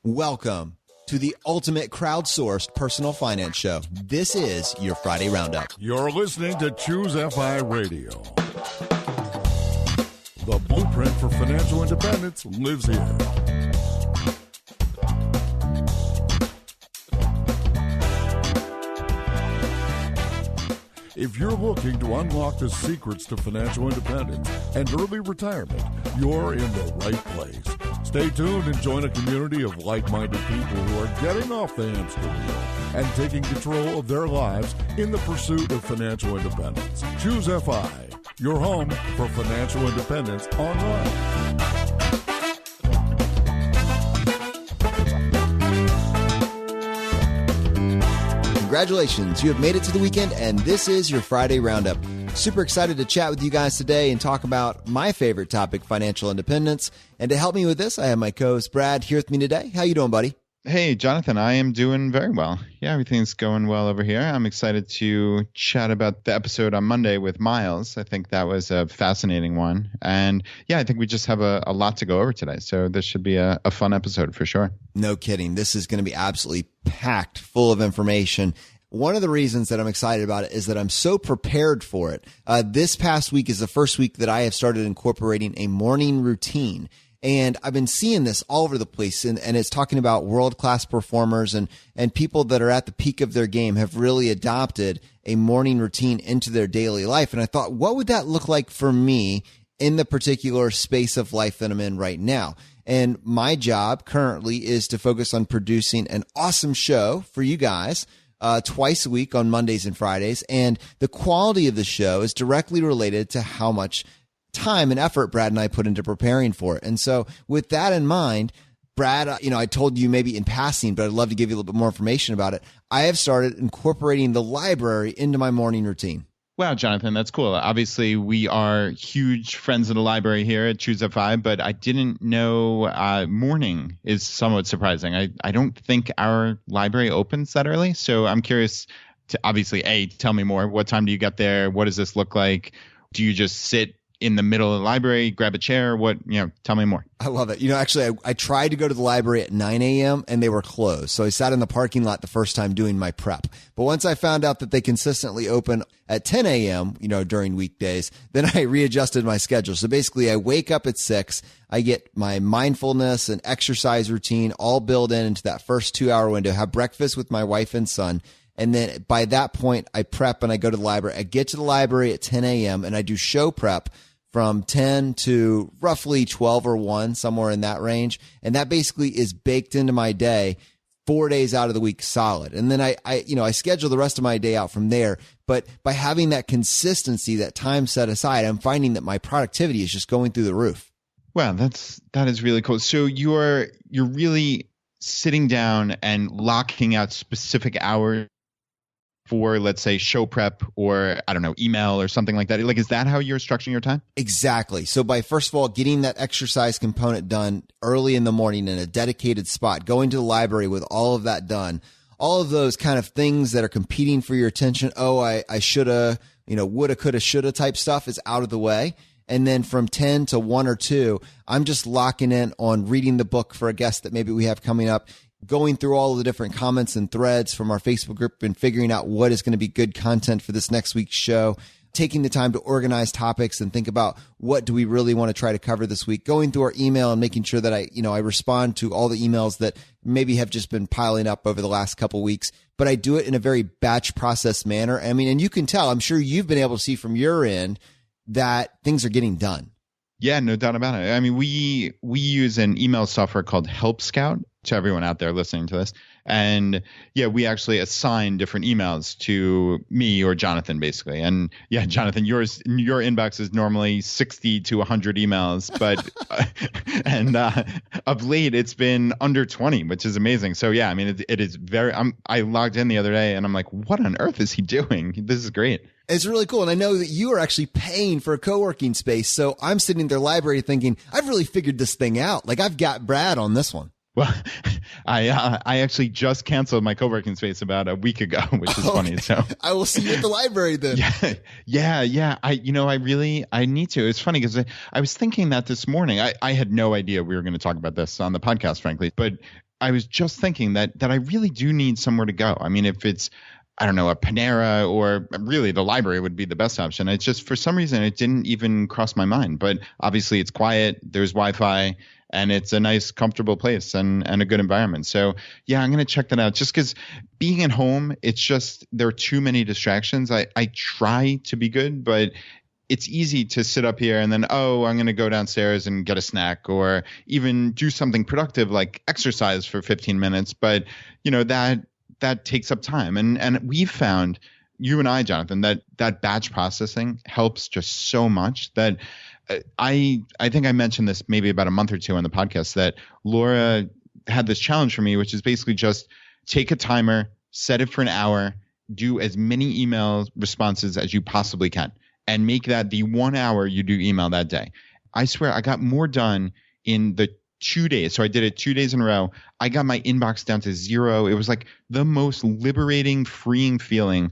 Welcome to the ultimate crowdsourced personal finance show. This is your Friday Roundup. You're listening to Choose FI Radio. The blueprint for financial independence lives here. If you're looking to unlock the secrets to financial independence and early retirement, you're in the right place. Stay tuned and join a community of like-minded people who are getting off the hamster wheel and taking control of their lives in the pursuit of financial independence. Choose FI, your home for financial independence online. Congratulations, you have made it to the weekend, and this is your Friday Roundup. Super excited to chat with you guys today and talk about my favorite topic, financial independence. And to help me with this, I have my co-host Brad here with me today. How you doing, buddy? Hey, Jonathan, I am doing very well. Yeah, everything's going well over here. I'm excited to chat about the episode on Monday with Miles. I think that was a fascinating one. And yeah, I think we just have a lot to go over today. So this should be a fun episode for sure. No kidding. This is going to be absolutely packed full of information. One of the reasons that I'm excited about it is that I'm so prepared for it. This past week is the first week that I have started incorporating a morning routine. And I've been seeing this all over the place, and it's talking about world-class performers and people that are at the peak of their game have really adopted a morning routine into their daily life. And I thought, what would that look like for me in the particular space of life that I'm in right now? And my job currently is to focus on producing an awesome show for you guys twice a week on Mondays and Fridays. And the quality of the show is directly related to how much time and effort Brad and I put into preparing for it. And so with that in mind, Brad, I told you maybe in passing, but I'd love to give you a little bit more information about it. I have started incorporating the library into my morning routine. Wow, Jonathan, that's cool. Obviously, we are huge friends of the library here at Choose FI, but I didn't know morning is somewhat surprising. I don't think our library opens that early. So I'm curious to obviously, tell me more. What time do you get there? What does this look like? Do you just sit in the middle of the library, grab a chair? Tell me more. I love it. Actually, I tried to go to the library at 9 a.m. and they were closed. So I sat in the parking lot the first time doing my prep. But once I found out that they consistently open at 10 a.m., during weekdays, then I readjusted my schedule. So basically I wake up at 6. I get my mindfulness and exercise routine all built into that first 2-hour window, have breakfast with my wife and son. And then by that point, I prep and I go to the library. I get to the library at 10 a.m. and I do show prep from 10 to roughly 12 or 1, somewhere in that range. And that basically is baked into my day 4 days out of the week solid. And then I schedule the rest of my day out from there. But by having that consistency, that time set aside, I'm finding that my productivity is just going through the roof. Wow, that is really cool. So you're really sitting down and locking out specific hours for, let's say, show prep or, I don't know, email or something like that? Like, is that how you're structuring your time? Exactly. So by, first of all, getting that exercise component done early in the morning in a dedicated spot, going to the library with all of that done, all of those kind of things that are competing for your attention. Oh, I shoulda, woulda, coulda, shoulda type stuff is out of the way. And then from 10 to 1 or 2, I'm just locking in on reading the book for a guest that maybe we have coming up, going through all of the different comments and threads from our Facebook group and figuring out what is going to be good content for this next week's show, taking the time to organize topics and think about what do we really want to try to cover this week, going through our email and making sure that I respond to all the emails that maybe have just been piling up over the last couple weeks. But I do it in a very batch process manner. I mean, and you can tell, I'm sure you've been able to see from your end that things are getting done. Yeah, no doubt about it. I mean, we use an email software called Help Scout, to everyone out there listening to this. And yeah, we actually assign different emails to me or Jonathan, basically. And yeah, Jonathan, your inbox is normally 60 to 100 emails, but and of late it's been under 20, which is amazing. So yeah, I mean, it is very. I logged in the other day and I'm like, what on earth is he doing? This is great. It's really cool. And I know that you are actually paying for a co-working space. So I'm sitting in their library thinking, I've really figured this thing out. Like, I've got Brad on this one. Well, I actually just canceled my co-working space about a week ago, which is funny. So I will see you at the library then. Yeah. I need to. It's funny because I was thinking that this morning. I had no idea we were going to talk about this on the podcast, frankly. But I was just thinking that I really do need somewhere to go. I mean, if it's, I don't know, a Panera, or really the library would be the best option. It's just, for some reason, it didn't even cross my mind. But obviously it's quiet, there's Wi-Fi, and it's a nice, comfortable place and a good environment. So yeah, I'm going to check that out, just because being at home, it's just, there are too many distractions. I try to be good, but it's easy to sit up here and then, I'm going to go downstairs and get a snack, or even do something productive like exercise for 15 minutes. But that takes up time. And we've found, you and I, Jonathan, that batch processing helps just so much that I think I mentioned this maybe about a month or two on the podcast, that Laura had this challenge for me, which is basically just take a timer, set it for an hour, do as many email responses as you possibly can, and make that the 1 hour you do email that day. I swear I got more done in the 2 days. So I did it 2 days in a row. I got my inbox down to 0. It was like the most liberating, freeing feeling,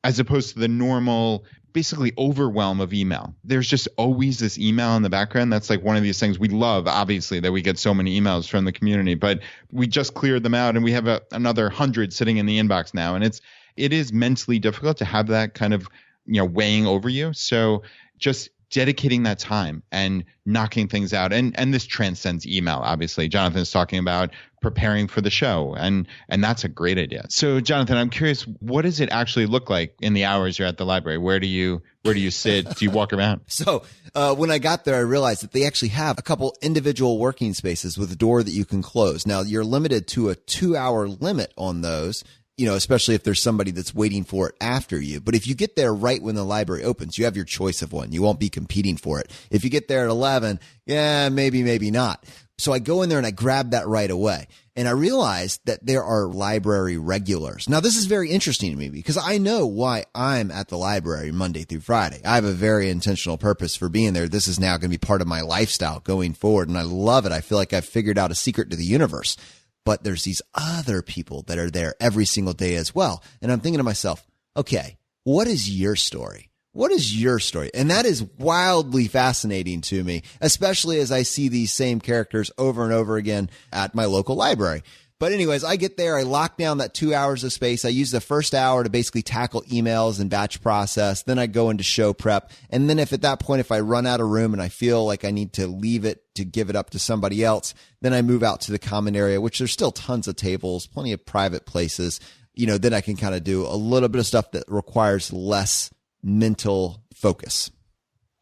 as opposed to the normal, basically overwhelm of email. There's just always this email in the background. That's like one of these things we love, obviously, that we get so many emails from the community, but we just cleared them out and we have another 100 sitting in the inbox now. And it is mentally difficult to have that kind of, weighing over you. So just dedicating that time and knocking things out. And this transcends email, obviously. Jonathan's talking about preparing for the show, and that's a great idea. So Jonathan, I'm curious, what does it actually look like in the hours you're at the library? Where do you sit? Do you walk around? So when I got there, I realized that they actually have a couple individual working spaces with a door that you can close. Now, you're limited to a 2-hour limit on those, especially if there's somebody that's waiting for it after you. But if you get there right when the library opens, you have your choice of one. You won't be competing for it. If you get there at 11, maybe not. So I go in there and I grab that right away. And I realized that there are library regulars. Now, this is very interesting to me because I know why I'm at the library Monday through Friday. I have a very intentional purpose for being there. This is now going to be part of my lifestyle going forward. And I love it. I feel like I've figured out a secret to the universe. But there's these other people that are there every single day as well. And I'm thinking to myself, okay, what is your story? What is your story? And that is wildly fascinating to me, especially as I see these same characters over and over again at my local library. But anyways, I get there, I lock down that 2 hours of space. I use the first hour to basically tackle emails and batch process. Then I go into show prep. And then if at that point, if I run out of room and I feel like I need to leave it to give it up to somebody else, then I move out to the common area, which there's still tons of tables, plenty of private places. Then I can kind of do a little bit of stuff that requires less mental focus.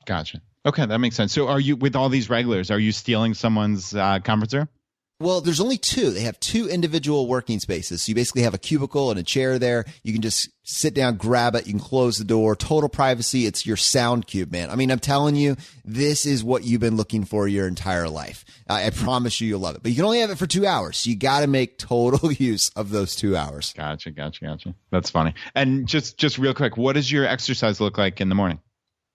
Gotcha. Okay, that makes sense. So are you, with all these regulars, are you stealing someone's conference room? Well, there's only two. They have two individual working spaces. So you basically have a cubicle and a chair there. You can just sit down, grab it. You can close the door. Total privacy. It's your sound cube, man. I mean, I'm telling you, this is what you've been looking for your entire life. I promise you, you'll love it. But you can only have it for 2 hours. So you got to make total use of those 2 hours. Gotcha. That's funny. And just real quick, what does your exercise look like in the morning?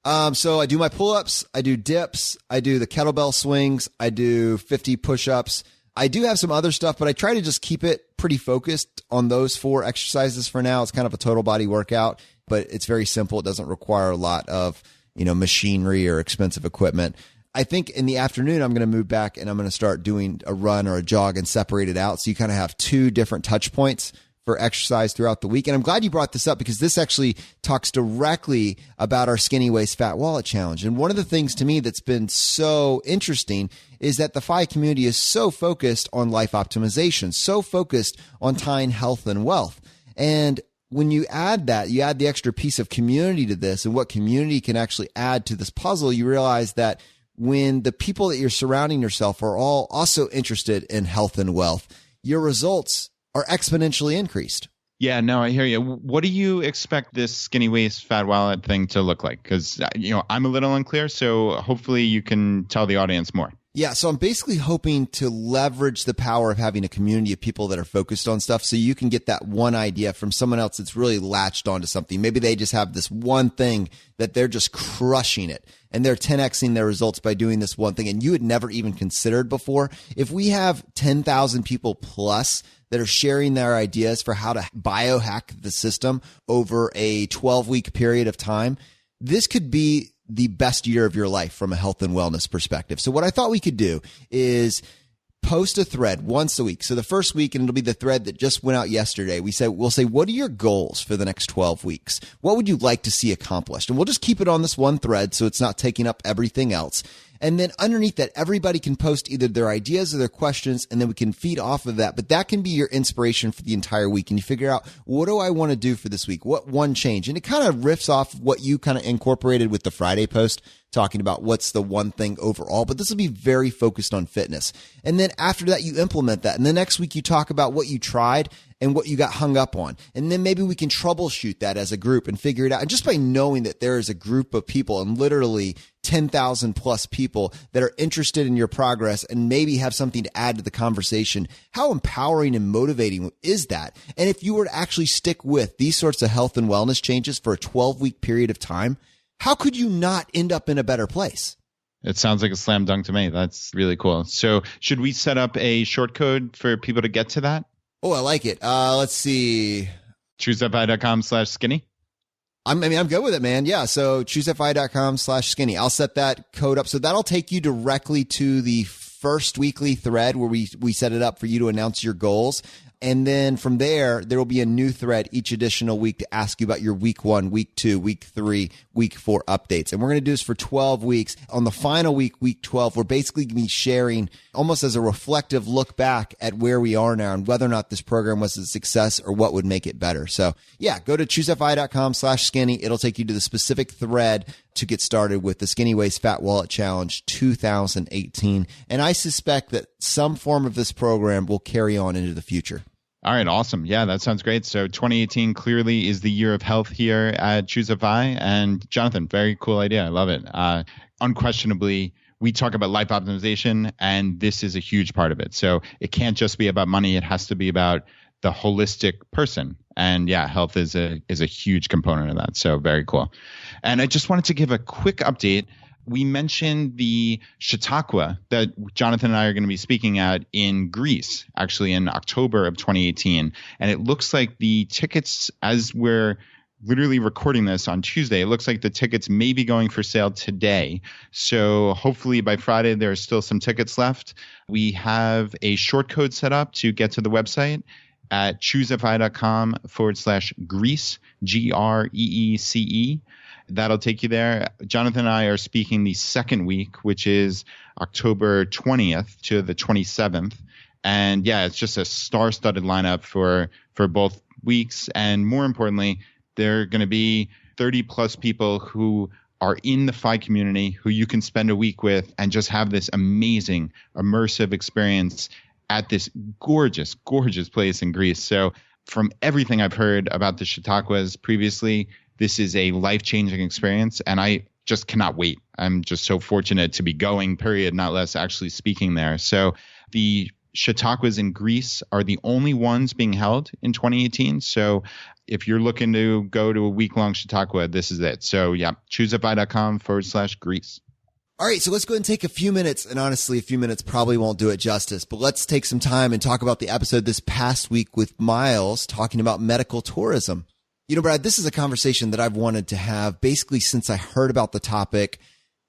So I do my pull-ups. I do dips. I do the kettlebell swings. I do 50 push-ups. I do have some other stuff, but I try to just keep it pretty focused on those 4 exercises for now. It's kind of a total body workout, but it's very simple. It doesn't require a lot of, machinery or expensive equipment. I think in the afternoon, I'm going to move back and I'm going to start doing a run or a jog and separate it out. So you kind of have 2 different touch points for exercise throughout the week. And I'm glad you brought this up because this actually talks directly about our Skinny Waist Fat Wallet Challenge. And one of the things to me that's been so interesting is that the FI community is so focused on life optimization, so focused on tying health and wealth. And when you add that, you add the extra piece of community to this and what community can actually add to this puzzle, you realize that when the people that you're surrounding yourself are all also interested in health and wealth, your results are exponentially increased. Yeah, no, I hear you. What do you expect this Skinny Waist Fat Wallet thing to look like? Because, I'm a little unclear, so hopefully you can tell the audience more. Yeah, so I'm basically hoping to leverage the power of having a community of people that are focused on stuff so you can get that one idea from someone else that's really latched onto something. Maybe they just have this one thing that they're just crushing it and they're 10xing their results by doing this one thing and you had never even considered before. If we have 10,000 people plus that are sharing their ideas for how to biohack the system over a 12-week period of time, this could be the best year of your life from a health and wellness perspective. So what I thought we could do is post a thread once a week. So the first week, and it'll be the thread that just went out yesterday. We'll say, what are your goals for the next 12 weeks? What would you like to see accomplished? And we'll just keep it on this one thread so it's not taking up everything else. And then underneath that, everybody can post either their ideas or their questions, and then we can feed off of that. But that can be your inspiration for the entire week. And you figure out, what do I want to do for this week? What one change? And it kind of riffs off what you kind of incorporated with the Friday post, talking about what's the one thing overall. But this will be very focused on fitness. And then after that, you implement that. And the next week, you talk about what you tried and what you got hung up on. And then maybe we can troubleshoot that as a group and figure it out. And just by knowing that there is a group of people, and literally 10,000 plus people that are interested in your progress and maybe have something to add to the conversation, how empowering and motivating is that? And if you were to actually stick with these sorts of health and wellness changes for a 12-week period of time, how could you not end up in a better place? It sounds like a slam dunk to me. That's really cool. So should we set up a short code for people to get to that? Oh, I like it. Let's see. ChooseFI.com/skinny. I'm good with it, man. Yeah. So ChooseFI.com/skinny. I'll set that code up. So that'll take you directly to the first weekly thread where we set it up for you to announce your goals. And then from there will be a new thread each additional week to ask you about your week 1, week 2, week 3, week 4 updates. And we're going to do this for 12 weeks. On the final week, week 12, we're basically going to be sharing almost as a reflective look back at where we are now and whether or not this program was a success or what would make it better. So yeah, go to ChooseFI.com/skinny. It'll take you to the specific thread to get started with the Skinny Waist Fat Wallet Challenge 2018. And I suspect that some form of this program will carry on into the future. All right, awesome. Yeah, that sounds great. So 2018 clearly is the year of health here at ChooseFI. And Jonathan, very cool idea. I love it. Unquestionably, we talk about life optimization, and this is a huge part of it. So it can't just be about money. It has to be about the holistic person. And yeah, health is a huge component of that. So very cool. And I just wanted to give a quick update. We mentioned the Chautauqua that Jonathan and I are going to be speaking at in Greece, actually in October of 2018. And it looks like the tickets, as we're literally recording this on Tuesday, it looks like the tickets may be going for sale today. So hopefully by Friday, there are still some tickets left. We have a short code set up to get to the website at ChooseFI.com/Greece, GREECE. That'll take you there. Jonathan and I are speaking the second week, which is October 20th to the 27th. And yeah, it's just a star-studded lineup for both weeks. And more importantly, there are going to be 30 plus people who are in the FI community who you can spend a week with and just have this amazing immersive experience at this gorgeous, gorgeous place in Greece. So from everything I've heard about the Chautauquas previously, this is a life-changing experience, and I just cannot wait. I'm just so fortunate to be going, period, not less actually speaking there. So the Chautauquas in Greece are the only ones being held in 2018. So if you're looking to go to a week-long Chautauqua, this is it. So yeah, ChooseFI.com/Greece. All right, so let's go ahead and take a few minutes, and honestly, a few minutes probably won't do it justice, but let's take some time and talk about the episode this past week with Miles talking about medical tourism. You know, Brad, this is a conversation that I've wanted to have basically since I heard about the topic,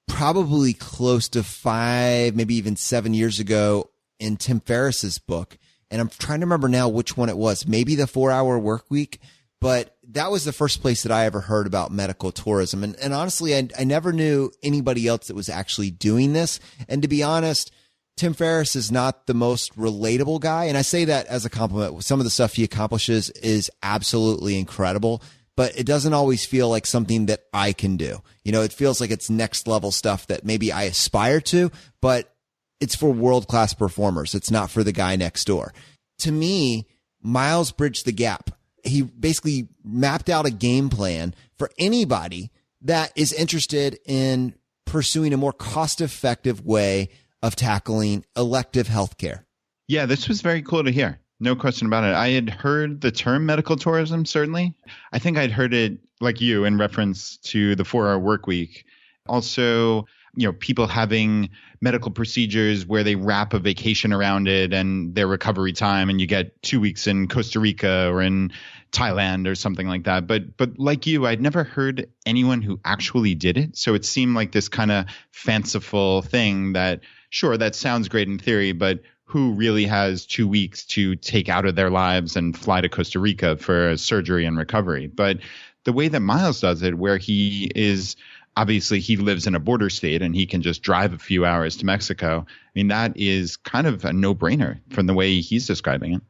probably close to 5, maybe even 7 years ago in Tim Ferriss's book. And I'm trying to remember now which one it was, maybe the 4-Hour Work Week, but that was the first place that I ever heard about medical tourism. And honestly, I never knew anybody else that was actually doing this. And to be honest, Tim Ferriss is not the most relatable guy. And I say that as a compliment. Some of the stuff he accomplishes is absolutely incredible, but it doesn't always feel like something that I can do. You know, it feels like it's next level stuff that maybe I aspire to, but it's for world-class performers. It's not for the guy next door. To me, Miles bridged the gap. He basically mapped out a game plan for anybody that is interested in pursuing a more cost-effective way of tackling elective healthcare. Yeah, this was very cool to hear. No question about it. I had heard the term medical tourism, certainly. I think I'd heard it like you in reference to the 4-Hour Work Week. Also, you know, people having medical procedures where they wrap a vacation around it and their recovery time, and you get 2 weeks in Costa Rica or in Thailand or something like that. But like you, I'd never heard anyone who actually did it. So it seemed like this kind of fanciful thing that, sure, that sounds great in theory, but who really has 2 weeks to take out of their lives and fly to Costa Rica for surgery and recovery. But the way that Miles does it, where he is obviously he lives in a border state and he can just drive a few hours to Mexico. I mean, that is kind of a no-brainer from the way he's describing it.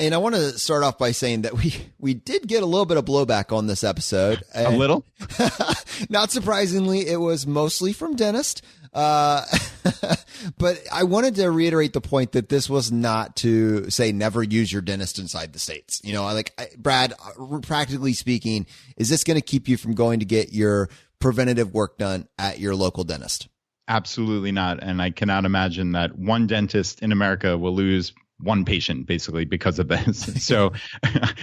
And I want to start off by saying that we did get a little bit of blowback on this episode. A little? Not surprisingly, it was mostly from dentists. But I wanted to reiterate the point that this was not to say never use your dentist inside the States. You know, Brad, practically speaking, is this going to keep you from going to get your preventative work done at your local dentist? Absolutely not. And I cannot imagine that one dentist in America will lose one patient basically because of this. So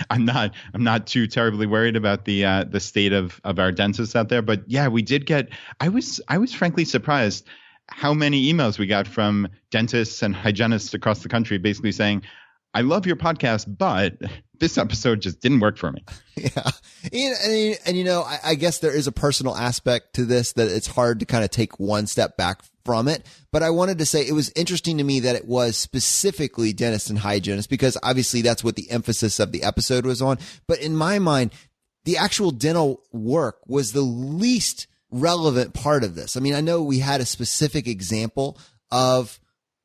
I'm not too terribly worried about the state of our dentists out there. But yeah, we did get, I was frankly surprised how many emails we got from dentists and hygienists across the country basically saying, I love your podcast, but this episode just didn't work for me. Yeah. And you know, I guess there is a personal aspect to this that it's hard to kind of take one step back from it. But I wanted to say it was interesting to me that it was specifically dentists and hygienists, because obviously that's what the emphasis of the episode was on. But in my mind, the actual dental work was the least relevant part of this. I mean, I know we had a specific example of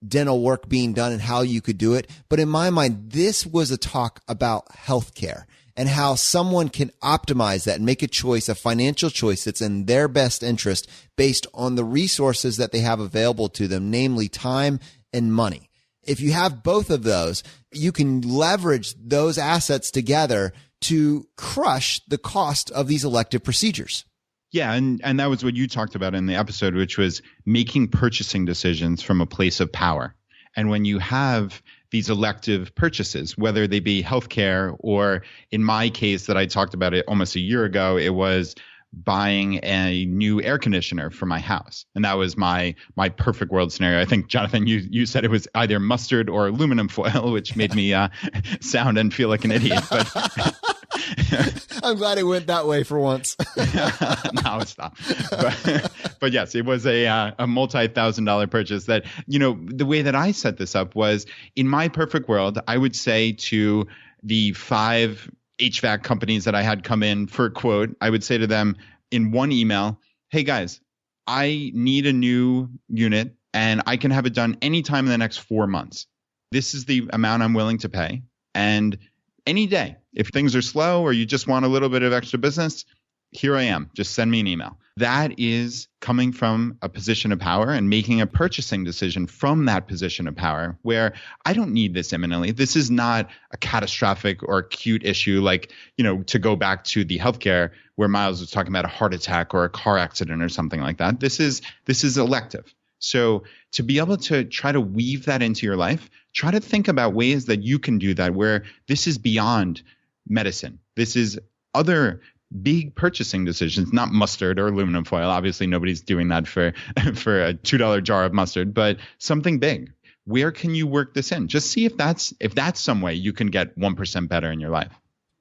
dental work being done and how you could do it. But in my mind, this was a talk about healthcare and how someone can optimize that and make a choice, a financial choice that's in their best interest based on the resources that they have available to them, namely time and money. If you have both of those, you can leverage those assets together to crush the cost of these elective procedures. Yeah, and that was what you talked about in the episode, which was making purchasing decisions from a place of power. And when you have these elective purchases, whether they be healthcare or in my case that I talked about it almost a year ago, it was buying a new air conditioner for my house. And that was my perfect world scenario. I think, Jonathan, you said it was either mustard or aluminum foil, which made me sound and feel like an idiot. But I'm glad it went that way for once. No, it's not. But yes, it was a multi-$1,000 purchase that, you know, the way that I set this up was in my perfect world, I would say to the 5 HVAC companies that I had come in for a quote, I would say to them in one email, hey guys, I need a new unit and I can have it done anytime in the next 4 months. This is the amount I'm willing to pay. And any day, if things are slow or you just want a little bit of extra business, here I am. Just send me an email. That is coming from a position of power and making a purchasing decision from that position of power where I don't need this imminently. This is not a catastrophic or acute issue like, you know, to go back to the healthcare where Miles was talking about a heart attack or a car accident or something like that. This is elective. So to be able to try to weave that into your life, try to think about ways that you can do that where this is beyond medicine. This is other big purchasing decisions, not mustard or aluminum foil. Obviously, nobody's doing that for a $2 jar of mustard, but something big. Where can you work this in? Just see if that's some way you can get 1% better in your life.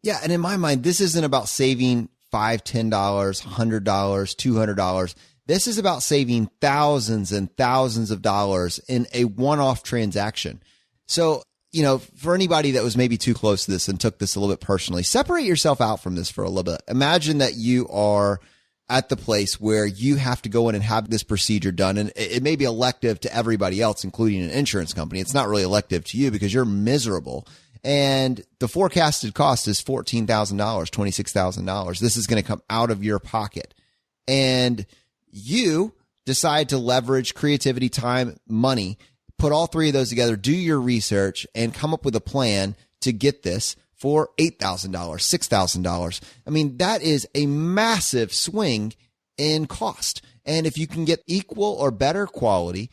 Yeah, and in my mind, this isn't about saving $5, $10, $100, $200. This is about saving thousands and thousands of dollars in a one-off transaction. So, you know, for anybody that was maybe too close to this and took this a little bit personally, separate yourself out from this for a little bit. Imagine that you are at the place where you have to go in and have this procedure done. And it may be elective to everybody else, including an insurance company. It's not really elective to you because you're miserable. And the forecasted cost is $14,000, $26,000. This is going to come out of your pocket. And you decide to leverage creativity, time, money, put all three of those together, do your research, and come up with a plan to get this for $8,000, $6,000. I mean, that is a massive swing in cost. And if you can get equal or better quality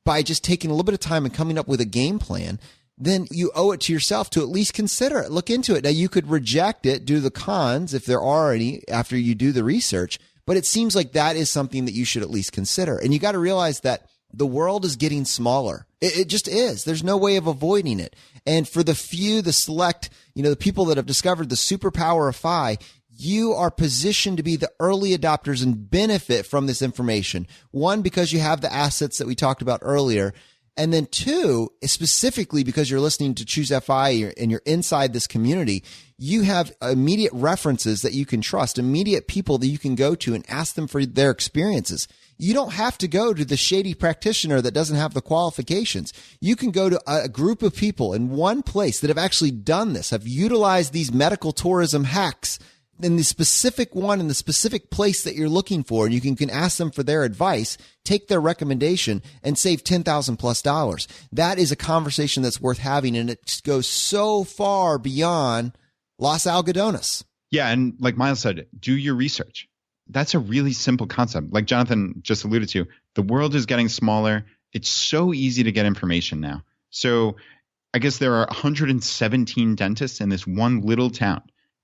by just taking a little bit of time and coming up with a game plan, then you owe it to yourself to at least consider it, look into it. Now, you could reject it, do the cons if there are any after you do the research, but it seems like that is something that you should at least consider. And you got to realize that the world is getting smaller. It just is. There's no way of avoiding it. And for the few, the select, you know, the people that have discovered the superpower of Phi, you are positioned to be the early adopters and benefit from this information. One, because you have the assets that we talked about earlier. And then two, specifically because you're listening to Choose FI and you're inside this community, you have immediate references that you can trust, immediate people that you can go to and ask them for their experiences. You don't have to go to the shady practitioner that doesn't have the qualifications. You can go to a group of people in one place that have actually done this, have utilized these medical tourism hacks in the specific one in the specific place that you're looking for. And you can ask them for their advice, take their recommendation, and save $10,000+ That is a conversation that's worth having. And it goes so far beyond Los Algodones. Yeah. And like Miles said, do your research. That's a really simple concept. Like Jonathan just alluded to, the world is getting smaller. It's so easy to get information now. So I guess there are 117 dentists in this one little town.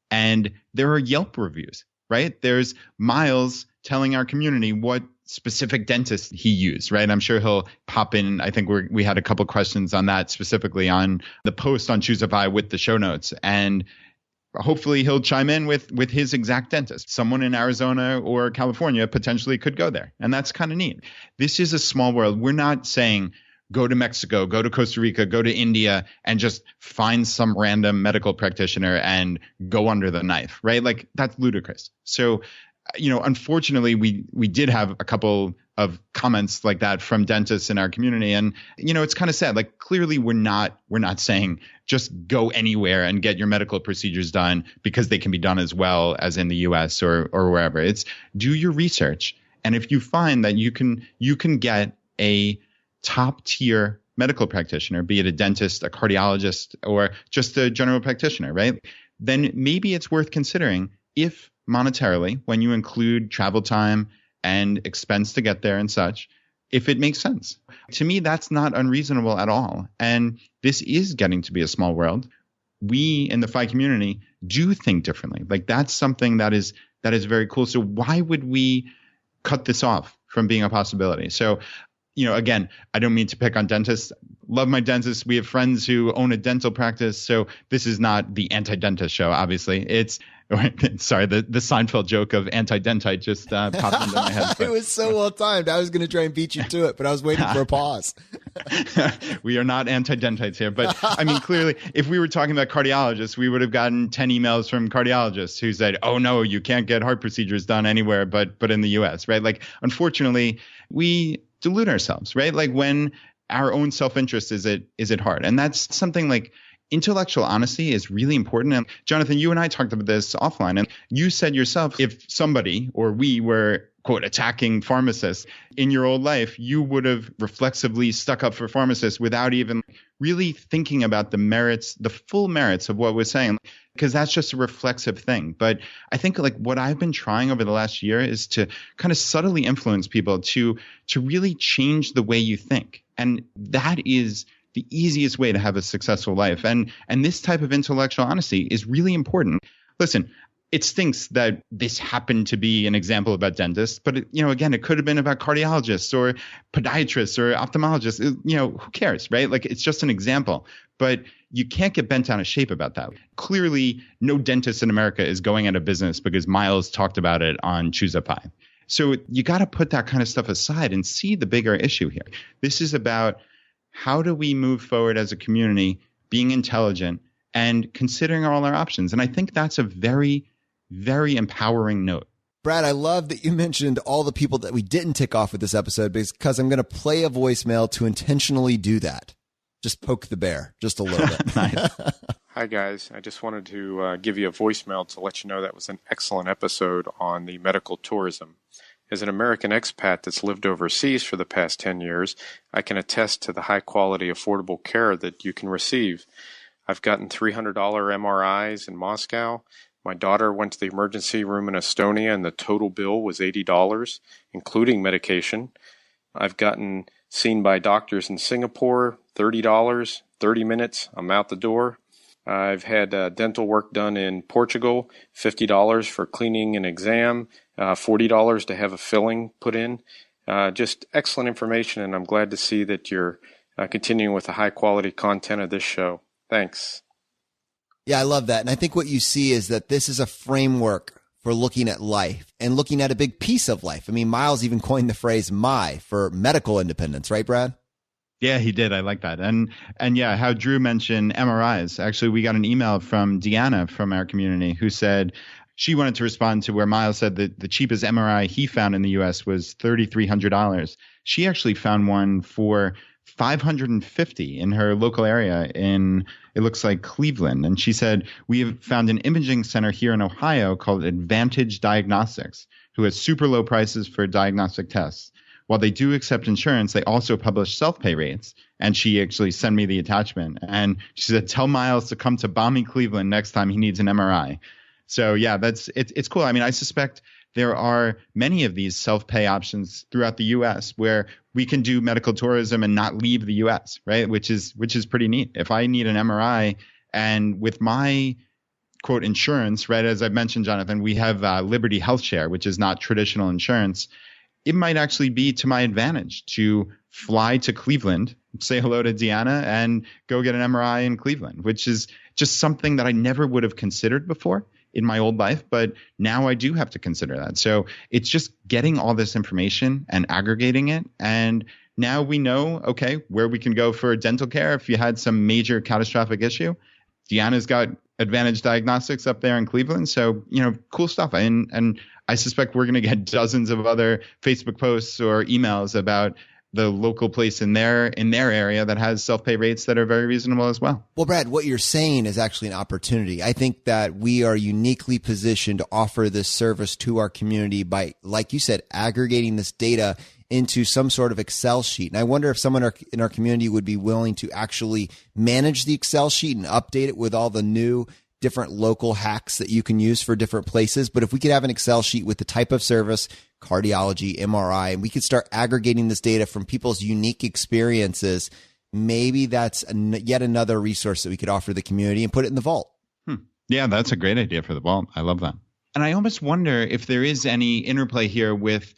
And there are Yelp reviews, right? There's Miles telling our community what specific dentist he used, right? I'm sure he'll pop in. I think we had a couple questions on that specifically on the post on Choosify with the show notes. And hopefully he'll chime in with his exact dentist. Someone in Arizona or California potentially could go there. And that's kind of neat. This is a small world. We're not saying go to Mexico, go to Costa Rica, go to India, and just find some random medical practitioner and go under the knife, right? Like that's ludicrous. So, unfortunately, we did have a couple of comments like that from dentists in our community. And, it's kind of sad. Like clearly we're not saying just go anywhere and get your medical procedures done because they can be done as well as in the US or wherever. It's do your research. And if you find that you can get a top tier medical practitioner, be it a dentist, a cardiologist, or just a general practitioner, right? Then maybe it's worth considering if monetarily, when you include travel time and expense to get there and such, if it makes sense. To me, that's not unreasonable at all. And this is getting to be a small world. We in the FI community do think differently. Like that's something that is very cool. So why would we cut this off from being a possibility? So again, I don't mean to pick on dentists. Love my dentists. We have friends who own a dental practice. So this is not the anti-dentist show, obviously. It's, sorry, the Seinfeld joke of anti-dentite just popped into my head. It was so well timed. I was going to try and beat you to it, but I was waiting for a pause. We are not anti-dentites here. But I mean, clearly, if we were talking about cardiologists, we would have gotten 10 emails from cardiologists who said, oh, no, you can't get heart procedures done anywhere but in the U.S., right? Like, unfortunately, we delude ourselves, right? Like when our own self-interest is it hard. And that's something like intellectual honesty is really important. And Jonathan, you and I talked about this offline, and you said yourself, if somebody or we were, quote, attacking pharmacists in your old life, you would have reflexively stuck up for pharmacists without even really thinking about the merits, the full merits of what we're saying, because that's just a reflexive thing. But I think like what I've been trying over the last year is to kind of subtly influence people to really change the way you think. And that is the easiest way to have a successful life. And this type of intellectual honesty is really important. Listen, it stinks that this happened to be an example about dentists, but again, it could have been about cardiologists or podiatrists or ophthalmologists. Who cares, right? Like it's just an example, but you can't get bent out of shape about that. Clearly, no dentist in America is going out of business because Miles talked about it on Choosify. So you got to put that kind of stuff aside and see the bigger issue here. This is about how do we move forward as a community, being intelligent and considering all our options. And I think that's a very, very empowering note. Brad, I love that you mentioned all the people that we didn't tick off with this episode because I'm going to play a voicemail to intentionally do that. Just poke the bear just a little bit. Nice. Hi, guys. I just wanted to give you a voicemail to let you know that was an excellent episode on the medical tourism. As an American expat that's lived overseas for the past 10 years, I can attest to the high-quality, affordable care that you can receive. I've gotten $300 MRIs in Moscow. My daughter went to the emergency room in Estonia, and the total bill was $80, including medication. I've gotten seen by doctors in Singapore, $30, 30 minutes, I'm out the door. I've had dental work done in Portugal, $50 for cleaning and exam, $40 to have a filling put in. Just excellent information, and I'm glad to see that you're continuing with the high-quality content of this show. Thanks. Yeah, I love that. And I think what you see is that this is a framework for looking at life and looking at a big piece of life. I mean, Miles even coined the phrase for medical independence, right, Brad? Yeah, he did. I like that. And yeah, how Drew mentioned MRIs. Actually, we got an email from Deanna from our community who said she wanted to respond to where Miles said that the cheapest MRI he found in the US was $3,300. She actually found one for $550 in her local area in, it looks like Cleveland. And she said, we have found an imaging center here in Ohio called Advantage Diagnostics, who has super low prices for diagnostic tests. While they do accept insurance, they also publish self-pay rates. And she actually sent me the attachment. And she said, tell Miles to come to balmy Cleveland next time he needs an MRI. So yeah, it's cool. I mean, I suspect there are many of these self-pay options throughout the U.S. where we can do medical tourism and not leave the U.S., right? Which is pretty neat. If I need an MRI and with my quote insurance, right, as I mentioned, Jonathan, we have Liberty HealthCare, which is not traditional insurance. It might actually be to my advantage to fly to Cleveland, say hello to Deanna, and go get an MRI in Cleveland, which is just something that I never would have considered before in my old life, but now I do have to consider that. So it's just getting all this information and aggregating it. And now we know, okay, where we can go for dental care if you had some major catastrophic issue. Deanna's got Advantage Diagnostics up there in Cleveland. So, cool stuff. And I suspect we're going to get dozens of other Facebook posts or emails about the local place in their area that has self-pay rates that are very reasonable as well. Well, Brad, what you're saying is actually an opportunity. I think that we are uniquely positioned to offer this service to our community by, like you said, aggregating this data into some sort of Excel sheet. And I wonder if someone in our community would be willing to actually manage the Excel sheet and update it with all the new different local hacks that you can use for different places. But if we could have an Excel sheet with the type of service, cardiology, MRI, and we could start aggregating this data from people's unique experiences, maybe that's yet another resource that we could offer the community and put it in the vault. Yeah, that's a great idea for the vault. I love that. And I almost wonder if there is any interplay here with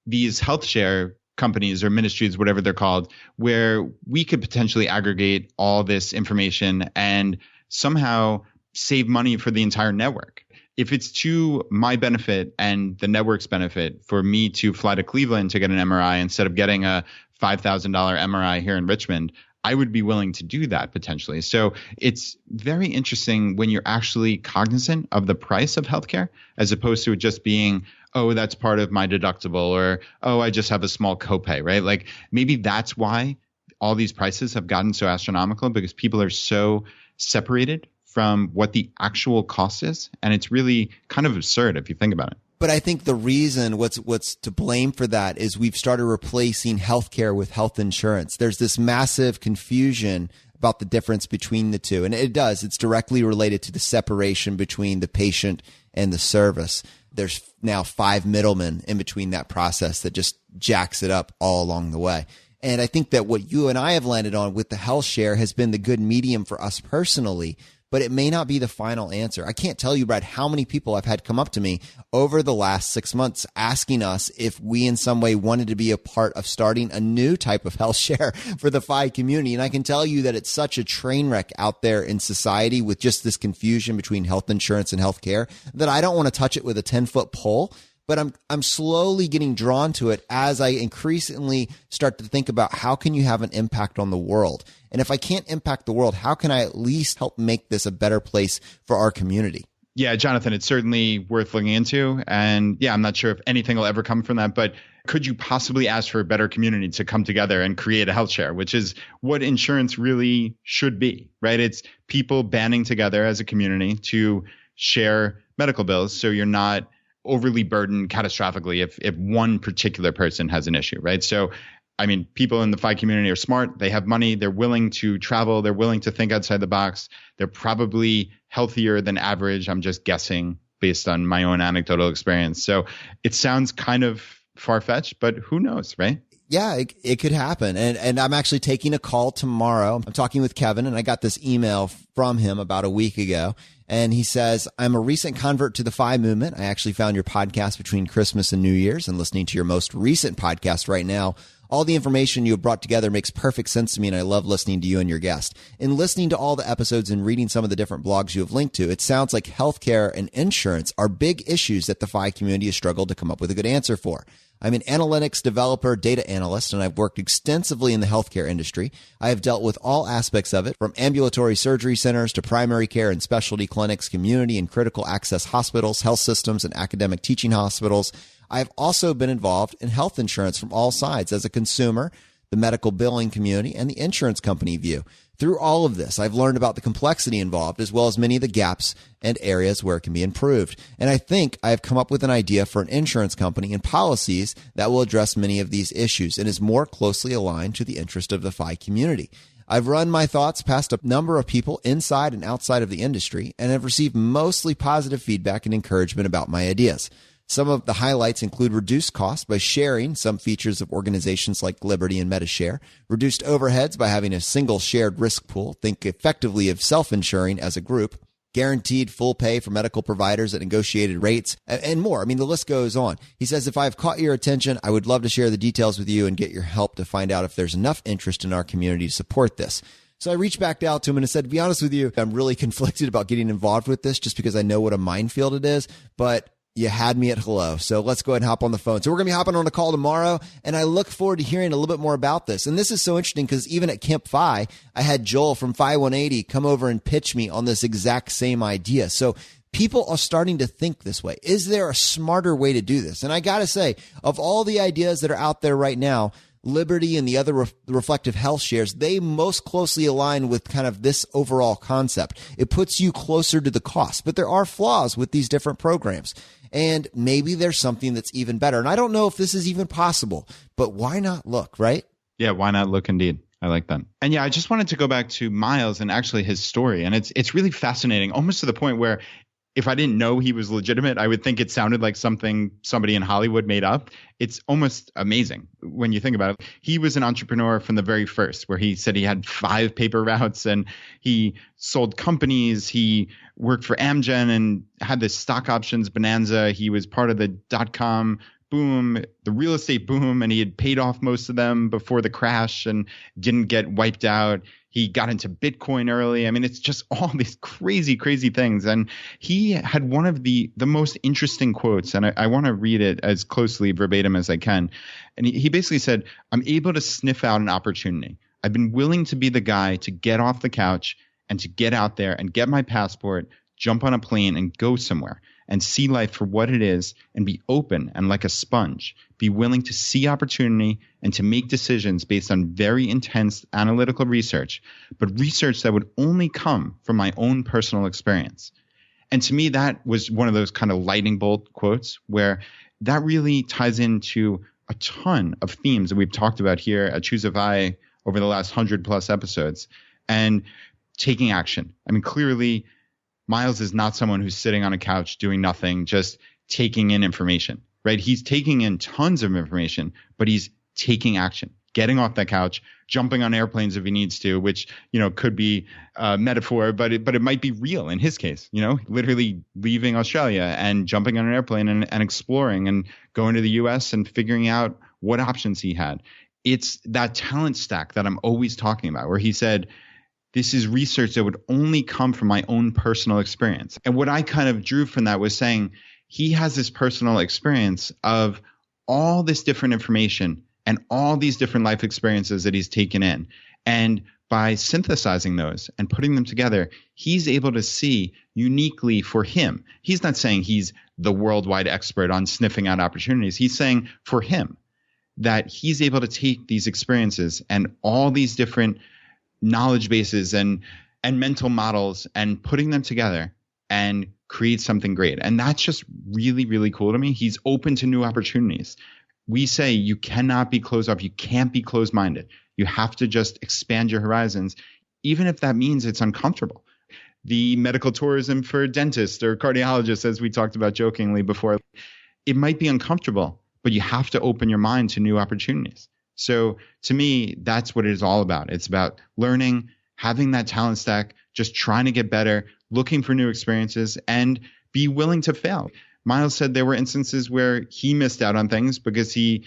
these health share companies or ministries, whatever they're called, where we could potentially aggregate all this information and somehow save money for the entire network. If it's to my benefit and the network's benefit for me to fly to Cleveland to get an MRI instead of getting a $5,000 MRI here in Richmond, I would be willing to do that potentially. So it's very interesting when you're actually cognizant of the price of healthcare as opposed to it just being, oh, that's part of my deductible, or, oh, I just have a small copay, right? Like maybe that's why all these prices have gotten so astronomical, because people are so separated from what the actual cost is. And it's really kind of absurd if you think about it. But I think the reason what's to blame for that is we've started replacing healthcare with health insurance. There's this massive confusion about the difference between the two. And it's directly related to the separation between the patient and the service. There's now 5 middlemen in between that process that just jacks it up all along the way. And I think that what you and I have landed on with the health share has been the good medium for us personally, but it may not be the final answer. I can't tell you, Brad, how many people I've had come up to me over the last 6 months asking us if we in some way wanted to be a part of starting a new type of health share for the FI community. And I can tell you that it's such a train wreck out there in society with just this confusion between health insurance and healthcare that I don't want to touch it with a 10-foot pole. But I'm slowly getting drawn to it as I increasingly start to think about how can you have an impact on the world? And if I can't impact the world, how can I at least help make this a better place for our community? Yeah, Jonathan, it's certainly worth looking into. And yeah, I'm not sure if anything will ever come from that, but could you possibly ask for a better community to come together and create a health share, which is what insurance really should be, right? It's people banding together as a community to share medical bills so you're not overly burdened catastrophically if one particular person has an issue, right? So, I mean, people in the FI community are smart. They have money. They're willing to travel. They're willing to think outside the box. They're probably healthier than average. I'm just guessing based on my own anecdotal experience. So it sounds kind of far-fetched, but who knows, right? Yeah, it could happen. And I'm actually taking a call tomorrow. I'm talking with Kevin, and I got this email from him about a week ago. And he says, I'm a recent convert to the FI movement. I actually found your podcast between Christmas and New Year's and listening to your most recent podcast right now All the information you have brought together makes perfect sense to me, and I love listening to you and your guest. In listening to all the episodes and reading some of the different blogs you have linked to, it sounds like healthcare and insurance are big issues that the FI community has struggled to come up with a good answer for. I'm an analytics developer, data analyst, and I've worked extensively in the healthcare industry. I have dealt with all aspects of it, from ambulatory surgery centers to primary care and specialty clinics, community and critical access hospitals, health systems, and academic teaching hospitals. I have also been involved in health insurance from all sides as a consumer, the medical billing community, and the insurance company view. Through all of this, I've learned about the complexity involved as well as many of the gaps and areas where it can be improved. And I think I have come up with an idea for an insurance company and policies that will address many of these issues and is more closely aligned to the interest of the FI community. I've run my thoughts past a number of people inside and outside of the industry and have received mostly positive feedback and encouragement about my ideas. Some of the highlights include reduced costs by sharing some features of organizations like Liberty and MediShare, reduced overheads by having a single shared risk pool, think effectively of self-insuring as a group, guaranteed full pay for medical providers at negotiated rates, and more. I mean, the list goes on. He says, if I've caught your attention, I would love to share the details with you and get your help to find out if there's enough interest in our community to support this. So I reached back out to him and I said, to be honest with you, I'm really conflicted about getting involved with this just because I know what a minefield it is, but you had me at hello. So let's go ahead and hop on the phone. So we're going to be hopping on a call tomorrow, and I look forward to hearing a little bit more about this. And this is so interesting because even at Camp Phi, I had Joel from Phi 180 come over and pitch me on this exact same idea. So people are starting to think this way. Is there a smarter way to do this? And I got to say, of all the ideas that are out there right now, Liberty and the other reflective health shares, they most closely align with kind of this overall concept. It puts you closer to the cost, but there are flaws with these different programs. And maybe there's something that's even better. And I don't know if this is even possible, but why not look, right? Yeah, why not look indeed? I like that. And yeah, I just wanted to go back to Miles and actually his story. And it's really fascinating, almost to the point where if I didn't know he was legitimate, I would think it sounded like something somebody in Hollywood made up. It's almost amazing when you think about it. He was an entrepreneur from the very first, where he said he had 5 paper routes and he sold companies. He worked for Amgen and had this stock options bonanza. He was part of the .com boom, the real estate boom, and he had paid off most of them before the crash and didn't get wiped out. He got into Bitcoin early. I mean, it's just all these crazy, crazy things. And he had one of the most interesting quotes, and I want to read it as closely verbatim as I can. And he basically said, I'm able to sniff out an opportunity. I've been willing to be the guy to get off the couch and to get out there and get my passport, jump on a plane and go somewhere and see life for what it is and be open and like a sponge, be willing to see opportunity and to make decisions based on very intense analytical research, but research that would only come from my own personal experience. And to me, that was one of those kind of lightning bolt quotes where that really ties into a ton of themes that we've talked about here at Choose a FI over the last 100+ episodes. And taking action. I mean, clearly, Miles is not someone who's sitting on a couch doing nothing, just taking in information, right? He's taking in tons of information, but he's taking action, getting off that couch, jumping on airplanes if he needs to, which, could be a metaphor, but it might be real in his case, literally leaving Australia and jumping on an airplane and exploring and going to the US and figuring out what options he had. It's that talent stack that I'm always talking about, where he said, this is research that would only come from my own personal experience. And what I kind of drew from that was saying he has this personal experience of all this different information and all these different life experiences that he's taken in. And by synthesizing those and putting them together, he's able to see uniquely for him. He's not saying he's the worldwide expert on sniffing out opportunities. He's saying for him that he's able to take these experiences and all these different knowledge bases and mental models and putting them together and create something great. And that's just really, really cool to me. He's open to new opportunities. We say you cannot be closed off. You can't be closed-minded. You have to just expand your horizons, even if that means it's uncomfortable. The medical tourism for dentists or cardiologists, as we talked about jokingly before, it might be uncomfortable, but you have to open your mind to new opportunities. So to me, that's what it is all about. It's about learning, having that talent stack, just trying to get better, looking for new experiences, and be willing to fail. Miles said there were instances where he missed out on things because he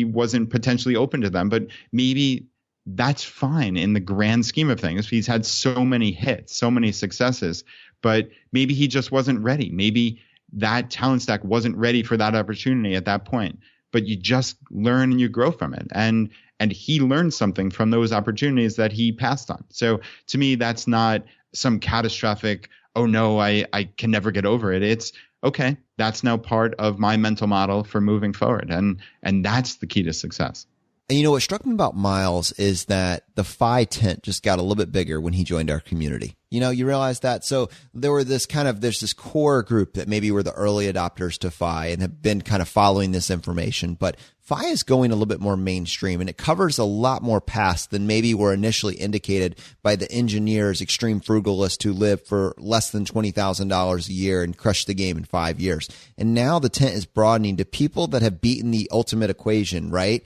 wasn't potentially open to them, but maybe that's fine in the grand scheme of things. He's had so many hits, so many successes, but maybe he just wasn't ready. Maybe that talent stack wasn't ready for that opportunity at that point, but you just learn and you grow from it. And he learned something from those opportunities that he passed on. So to me, that's not some catastrophic, oh no, I can never get over it. It's okay, that's now part of my mental model for moving forward. And that's the key to success. And what struck me about Miles is that the FI tent just got a little bit bigger when he joined our community. You realize that? So there's this core group that maybe were the early adopters to FI and have been kind of following this information, but FI is going a little bit more mainstream and it covers a lot more paths than maybe were initially indicated by the engineers, extreme frugalists who live for less than $20,000 a year and crush the game in 5 years. And now the tent is broadening to people that have beaten the ultimate equation, right?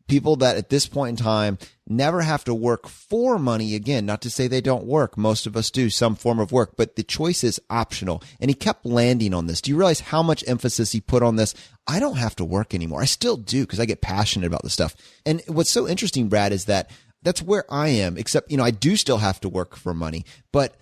People that at this point in time never have to work for money again. Not to say they don't work. Most of us do some form of work, but the choice is optional. And he kept landing on this. Do you realize how much emphasis he put on this? I don't have to work anymore. I still do because I get passionate about this stuff. And what's so interesting, Brad, is that that's where I am, except, I do still have to work for money, but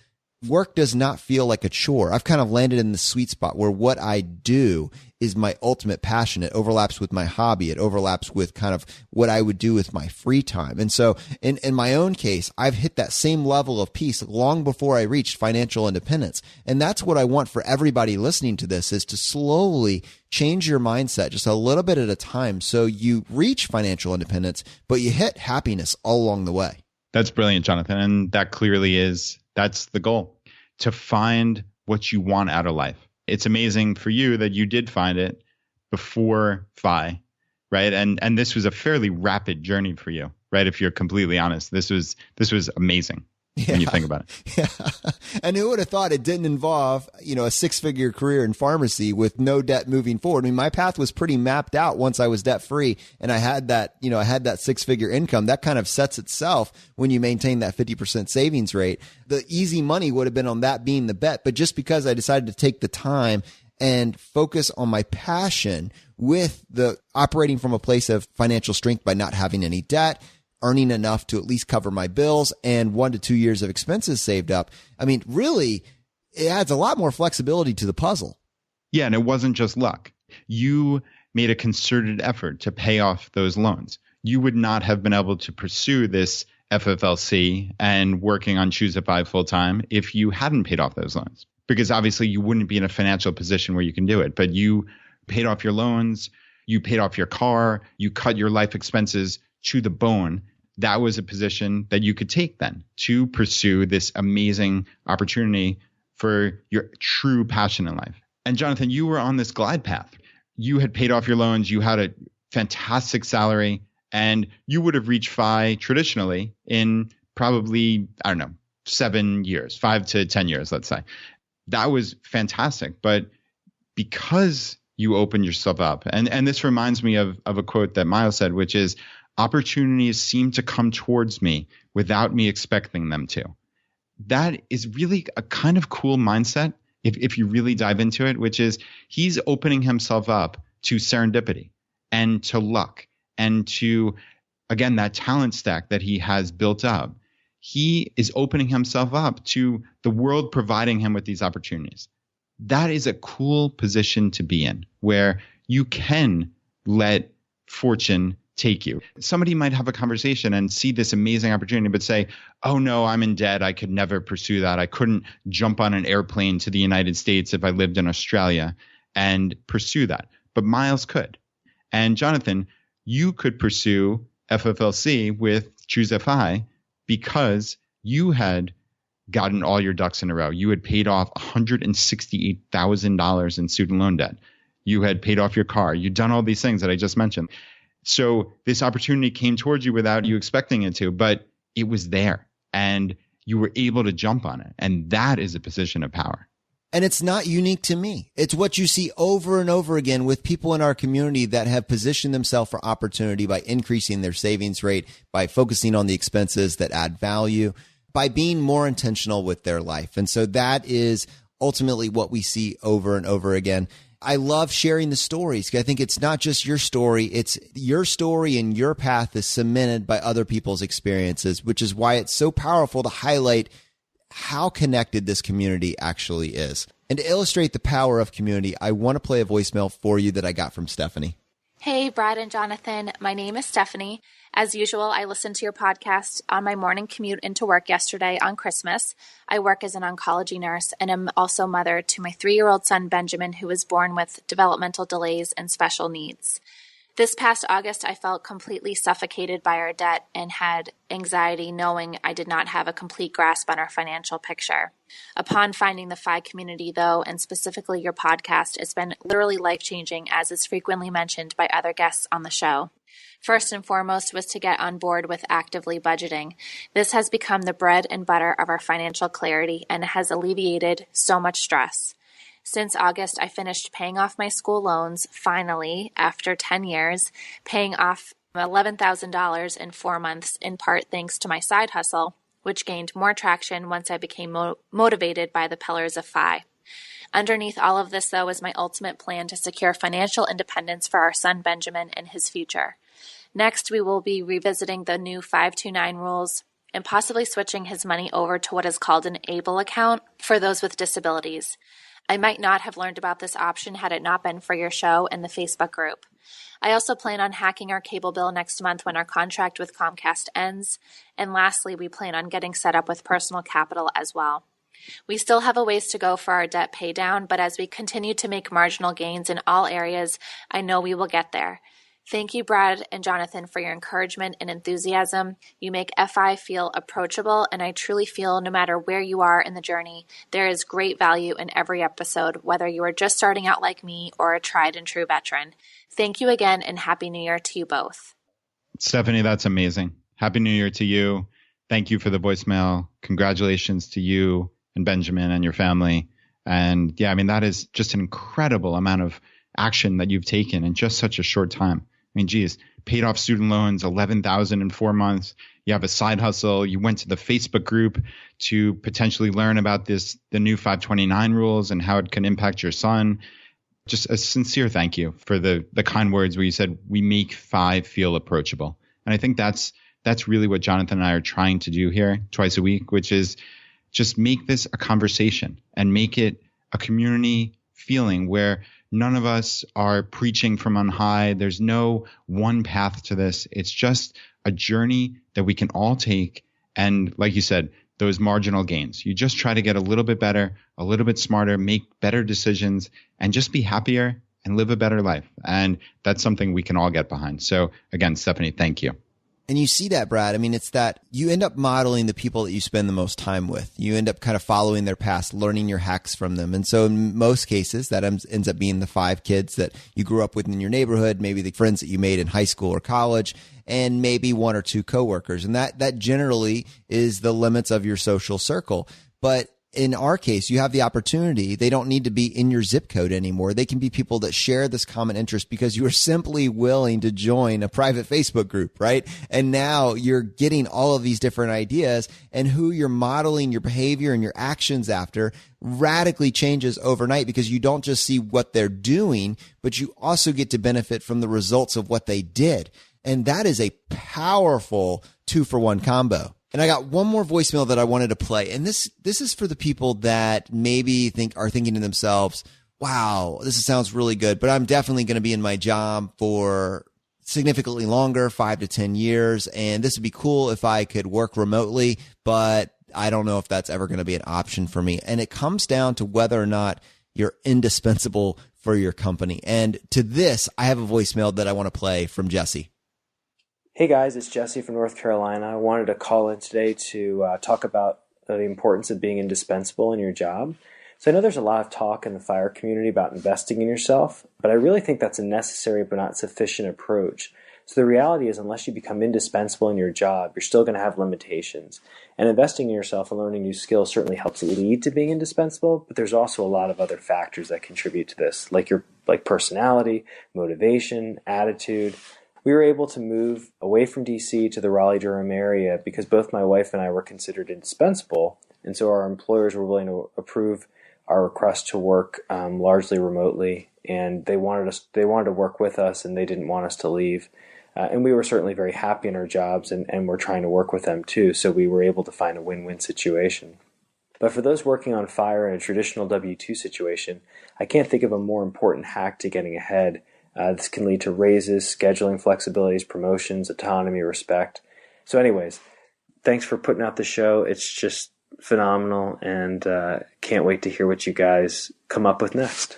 work does not feel like a chore. I've kind of landed in the sweet spot where what I do is my ultimate passion. It overlaps with my hobby. It overlaps with kind of what I would do with my free time. And so in my own case, I've hit that same level of peace long before I reached financial independence. And that's what I want for everybody listening to this, is to slowly change your mindset just a little bit at a time so you reach financial independence, but you hit happiness all along the way. That's brilliant, Jonathan. And that clearly that's the goal, to find what you want out of life. It's amazing for you that you did find it before FI, right? And this was a fairly rapid journey for you, right? If you're completely honest, this was amazing when you think about it. Yeah. And who would have thought it didn't involve, a 6-figure career in pharmacy with no debt moving forward? I mean, my path was pretty mapped out once I was debt free and I had that, I had that 6-figure income. That kind of sets itself when you maintain that 50% savings rate. The easy money would have been on that being the bet. But just because I decided to take the time and focus on my passion with the operating from a place of financial strength by not having any debt, earning enough to at least cover my bills, and 1 to 2 years of expenses saved up. I mean, really, it adds a lot more flexibility to the puzzle. Yeah, and it wasn't just luck. You made a concerted effort to pay off those loans. You would not have been able to pursue this FFLC and working on Choosify full time if you hadn't paid off those loans, because obviously you wouldn't be in a financial position where you can do it. But you paid off your loans, you paid off your car, you cut your life expenses to the bone. That was a position that you could take then to pursue this amazing opportunity for your true passion in life. And Jonathan, you were on this glide path. You had paid off your loans. You had a fantastic salary, and you would have reached FI traditionally in probably, 7 years, 5 to 10 years, let's say. That was fantastic. But because you opened yourself up, and this reminds me of a quote that Miles said, which is, opportunities seem to come towards me without me expecting them to. That is really a kind of cool mindset if you really dive into it, which is he's opening himself up to serendipity and to luck and to, again, that talent stack that he has built up. He is opening himself up to the world providing him with these opportunities. That is a cool position to be in, where you can let fortune take you. Somebody might have a conversation and see this amazing opportunity, but say, oh no, I'm in debt. I could never pursue that. I couldn't jump on an airplane to the United States if I lived in Australia and pursue that. But Miles could. And Jonathan, you could pursue FFLC with Choosify because you had gotten all your ducks in a row. You had paid off $168,000 in student loan debt. You had paid off your car. You'd done all these things that I just mentioned. So this opportunity came towards you without you expecting it to, but it was there and you were able to jump on it. And that is a position of power. And it's not unique to me. It's what you see over and over again with people in our community that have positioned themselves for opportunity by increasing their savings rate, by focusing on the expenses that add value, by being more intentional with their life. And so that is ultimately what we see over and over again. I love sharing the stories. I think it's not just your story. It's your story and your path is cemented by other people's experiences, which is why it's so powerful to highlight how connected this community actually is. And to illustrate the power of community, I want to play a voicemail for you that I got from Stephanie. Hey, Brad and Jonathan. My name is Stephanie. As usual, I listened to your podcast on my morning commute into work yesterday on Christmas. I work as an oncology nurse and am also mother to my 3-year-old son, Benjamin, who was born with developmental delays and special needs. This past August, I felt completely suffocated by our debt and had anxiety knowing I did not have a complete grasp on our financial picture. Upon finding the FI community, though, and specifically your podcast, it's been literally life-changing, as is frequently mentioned by other guests on the show. First and foremost was to get on board with actively budgeting. This has become the bread and butter of our financial clarity and has alleviated so much stress. Since August, I finished paying off my school loans, finally, after 10 years, paying off $11,000 in 4 months, in part thanks to my side hustle, which gained more traction once I became motivated by the pillars of FI. Underneath all of this, though, is my ultimate plan to secure financial independence for our son Benjamin and his future. Next, we will be revisiting the new 529 rules and possibly switching his money over to what is called an ABLE account for those with disabilities. I might not have learned about this option had it not been for your show and the Facebook group. I also plan on hacking our cable bill next month when our contract with Comcast ends. And lastly, we plan on getting set up with personal capital as well. We still have a ways to go for our debt pay down, but as we continue to make marginal gains in all areas, I know we will get there. Thank you, Brad and Jonathan, for your encouragement and enthusiasm. You make FI feel approachable, and I truly feel no matter where you are in the journey, there is great value in every episode, whether you are just starting out like me or a tried and true veteran. Thank you again, and Happy New Year to you both. Stephanie, that's amazing. Happy New Year to you. Thank you for the voicemail. Congratulations to you and Benjamin and your family. And yeah, I mean, that is just an incredible amount of action that you've taken in just such a short time. I mean, geez, paid off student loans, $11,000 in 4 months. You have a side hustle. You went to the Facebook group to potentially learn about the new 529 rules and how it can impact your son. Just a sincere thank you for the kind words where you said, we make FI feel approachable. And I think that's really what Jonathan and I are trying to do here twice a week, which is just make this a conversation and make it a community feeling where none of us are preaching from on high. There's no one path to this. It's just a journey that we can all take. And like you said, those marginal gains, you just try to get a little bit better, a little bit smarter, make better decisions, and just be happier and live a better life. And that's something we can all get behind. So again, Stephanie, thank you. And you see that, Brad. I mean, it's that you end up modeling the people that you spend the most time with. You end up kind of following their past, learning your hacks from them. And so in most cases, that ends up being the 5 kids that you grew up with in your neighborhood, maybe the friends that you made in high school or college, and maybe 1 or 2 coworkers. And that generally is the limits of your social circle. But in our case, you have the opportunity. They don't need to be in your zip code anymore. They can be people that share this common interest because you are simply willing to join a private Facebook group, right? And now you're getting all of these different ideas, and who you're modeling your behavior and your actions after radically changes overnight, because you don't just see what they're doing, but you also get to benefit from the results of what they did. And that is a powerful 2-for-1 combo. And I got one more voicemail that I wanted to play. And this is for the people that maybe are thinking to themselves, wow, this sounds really good, but I'm definitely going to be in my job for significantly longer, 5 to 10 years. And this would be cool if I could work remotely, but I don't know if that's ever going to be an option for me. And it comes down to whether or not you're indispensable for your company. And to this, I have a voicemail that I want to play from Jesse. Hey guys, it's Jesse from North Carolina. I wanted to call in today to talk about the importance of being indispensable in your job. So I know there's a lot of talk in the FIRE community about investing in yourself, but I really think that's a necessary but not sufficient approach. So the reality is, unless you become indispensable in your job, you're still going to have limitations. And investing in yourself and learning new skills certainly helps lead to being indispensable, but there's also a lot of other factors that contribute to this, like your personality, motivation, attitude. We were able to move away from DC to the Raleigh-Durham area because both my wife and I were considered indispensable, and so our employers were willing to approve our request to work largely remotely, and they wanted to work with us, and they didn't want us to leave. And we were certainly very happy in our jobs, and we're trying to work with them too, so we were able to find a win-win situation. But for those working on fire in a traditional W-2 situation, I can't think of a more important hack to getting ahead. This can lead to raises, scheduling flexibilities, promotions, autonomy, respect. So anyways, thanks for putting out the show. It's just phenomenal, and can't wait to hear what you guys come up with next.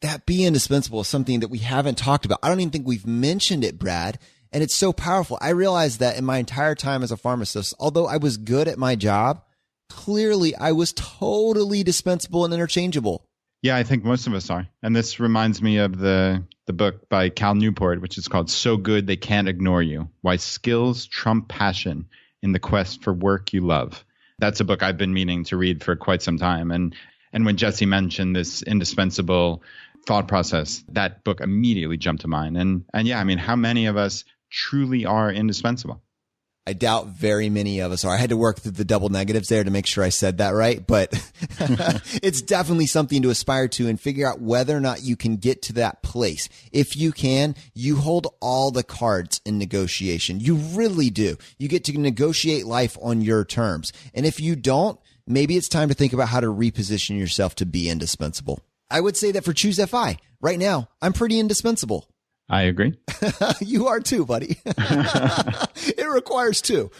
That be indispensable is something that we haven't talked about. I don't even think we've mentioned it, Brad. And it's so powerful. I realized that in my entire time as a pharmacist, although I was good at my job, clearly I was totally dispensable and interchangeable. Yeah, I think most of us are. And this reminds me of the book by Cal Newport, which is called So Good They Can't Ignore You: Why Skills Trump Passion in the Quest for Work You Love. That's a book I've been meaning to read for quite some time. And when Jesse mentioned this indispensable thought process, that book immediately jumped to mind. And yeah, I mean, how many of us truly are indispensable? I doubt very many of us are. I had to work through the double negatives there to make sure I said that right, but it's definitely something to aspire to and figure out whether or not you can get to that place. If you can, you hold all the cards in negotiation. You really do. You get to negotiate life on your terms. And if you don't, maybe it's time to think about how to reposition yourself to be indispensable. I would say that for Choose FI, right now, I'm pretty indispensable. I agree. You are too, buddy. It requires two.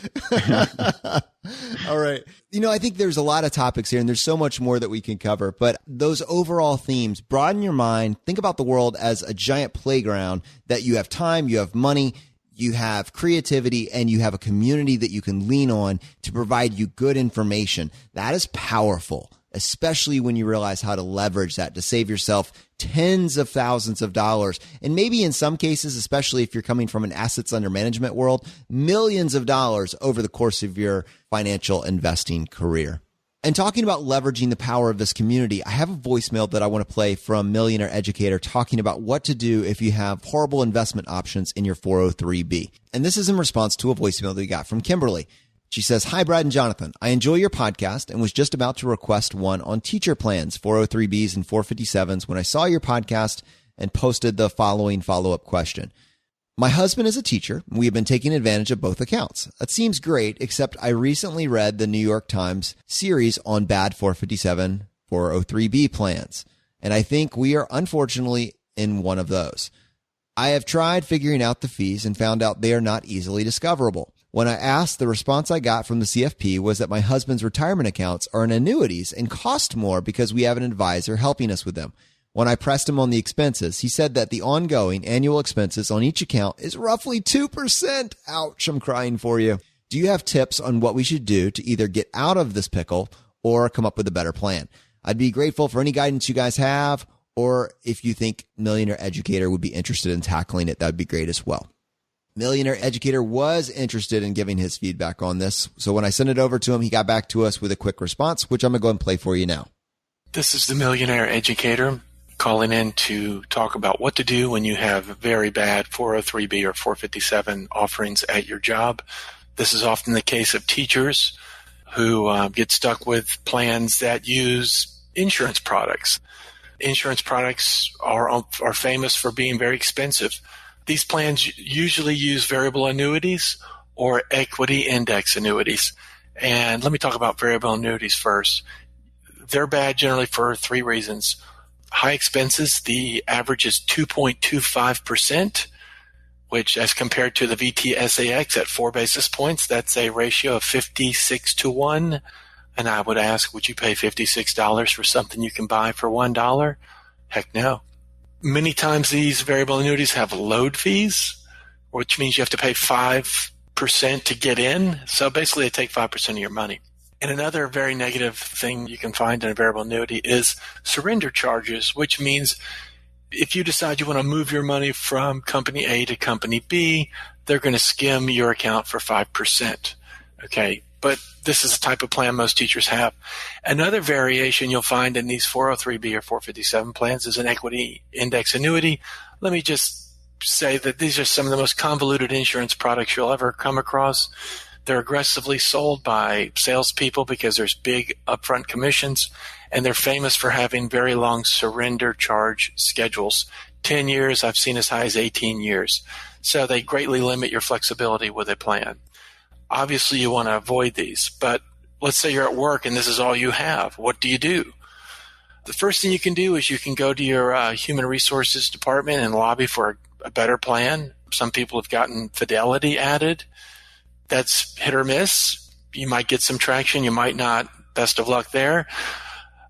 All right. I think there's a lot of topics here and there's so much more that we can cover, but those overall themes, broaden your mind. Think about the world as a giant playground that you have time, you have money, you have creativity, and you have a community that you can lean on to provide you good information. That is powerful, especially when you realize how to leverage that to save yourself tens of thousands of dollars. And maybe in some cases, especially if you're coming from an assets under management world, millions of dollars over the course of your financial investing career. And talking about leveraging the power of this community, I have a voicemail that I want to play from Millionaire Educator talking about what to do if you have horrible investment options in your 403b. And this is in response to a voicemail that we got from Kimberly. She says, "Hi, Brad and Jonathan. I enjoy your podcast and was just about to request one on teacher plans, 403Bs and 457s, when I saw your podcast and posted the following follow-up question. My husband is a teacher. And we have been taking advantage of both accounts. That seems great, except I recently read the New York Times series on bad 457, 403B plans, and I think we are unfortunately in one of those. I have tried figuring out the fees and found out they are not easily discoverable. When I asked, the response I got from the CFP was that my husband's retirement accounts are in annuities and cost more because we have an advisor helping us with them. When I pressed him on the expenses, he said that the ongoing annual expenses on each account is roughly 2%. Ouch, I'm crying for you. Do you have tips on what we should do to either get out of this pickle or come up with a better plan? I'd be grateful for any guidance you guys have, or if you think Millionaire Educator would be interested in tackling it, that would be great as well." Millionaire Educator was interested in giving his feedback on this. So when I sent it over to him, he got back to us with a quick response, which I'm going to go and play for you now. This is the Millionaire Educator calling in to talk about what to do when you have very bad 403B or 457 offerings at your job. This is often the case of teachers who get stuck with plans that use insurance products. Insurance products are famous for being very expensive. These plans usually use variable annuities or equity index annuities. And let me talk about variable annuities first. They're bad generally for three reasons. High expenses, the average is 2.25%, which as compared to the VTSAX at 4 basis points, that's a ratio of 56 to 1. And I would ask, would you pay $56 for something you can buy for $1? Heck no. Many times these variable annuities have load fees, which means you have to pay 5% to get in. So basically they take 5% of your money. And another very negative thing you can find in a variable annuity is surrender charges, which means if you decide you want to move your money from company A to company B, they're going to skim your account for 5%. Okay. But this is the type of plan most teachers have. Another variation you'll find in these 403B or 457 plans is an equity index annuity. Let me just say that these are some of the most convoluted insurance products you'll ever come across. They're aggressively sold by salespeople because there's big upfront commissions, and they're famous for having very long surrender charge schedules. 10 years, I've seen as high as 18 years. So they greatly limit your flexibility with a plan. Obviously, you want to avoid these, but let's say you're at work and this is all you have. What do you do? The first thing you can do is you can go to your human resources department and lobby for a better plan. Some people have gotten Fidelity added. That's hit or miss. You might get some traction. You might not. Best of luck there.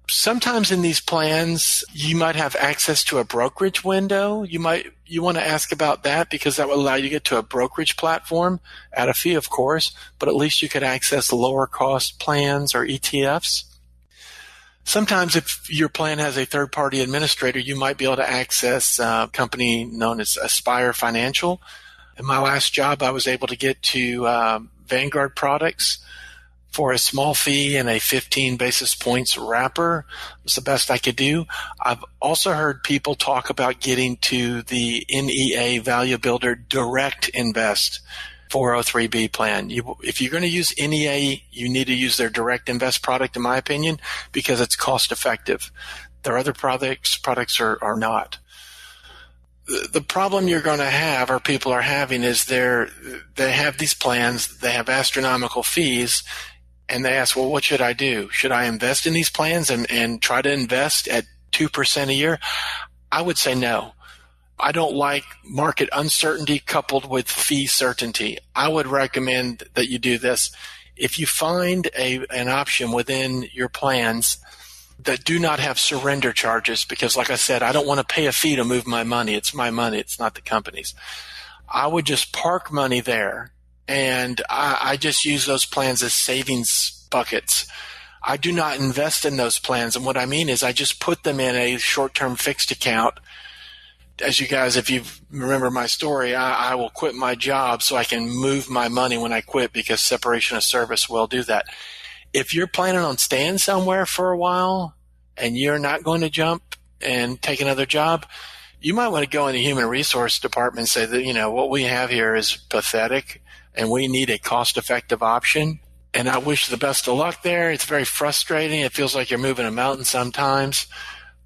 Sometimes in these plans, you might have access to a brokerage window. You want to ask about that because that will allow you to get to a brokerage platform at a fee, of course, but at least you could access lower cost plans or ETFs. Sometimes if your plan has a third-party administrator, you might be able to access a company known as Aspire Financial. In my last job, I was able to get to Vanguard products for a small fee and a 15 basis points wrapper. It's the best I could do. I've also heard people talk about getting to the NEA Value Builder Direct Invest 403B plan. If you're going to use NEA, you need to use their Direct Invest product, in my opinion, because it's cost effective. Their other products are not. The problem you're going to have, or people are having, is they have these plans, they have astronomical fees, and they ask, well, what should I do? Should I invest in these plans and try to invest at 2% a year? I would say no. I don't like market uncertainty coupled with fee certainty. I would recommend that you do this. If you find an option within your plans that do not have surrender charges, because like I said, I don't want to pay a fee to move my money. It's my money. It's not the company's. I would just park money there, and I just use those plans as savings buckets. I do not invest in those plans, and what I mean is I just put them in a short-term fixed account. As you guys, if you remember my story, I will quit my job so I can move my money when I quit, because separation of service will do that. If you're planning on staying somewhere for a while and you're not going to jump and take another job, you might want to go in the human resource department and say that, what we have here is pathetic and we need a cost-effective option. And I wish the best of luck there. It's very frustrating. It feels like you're moving a mountain sometimes.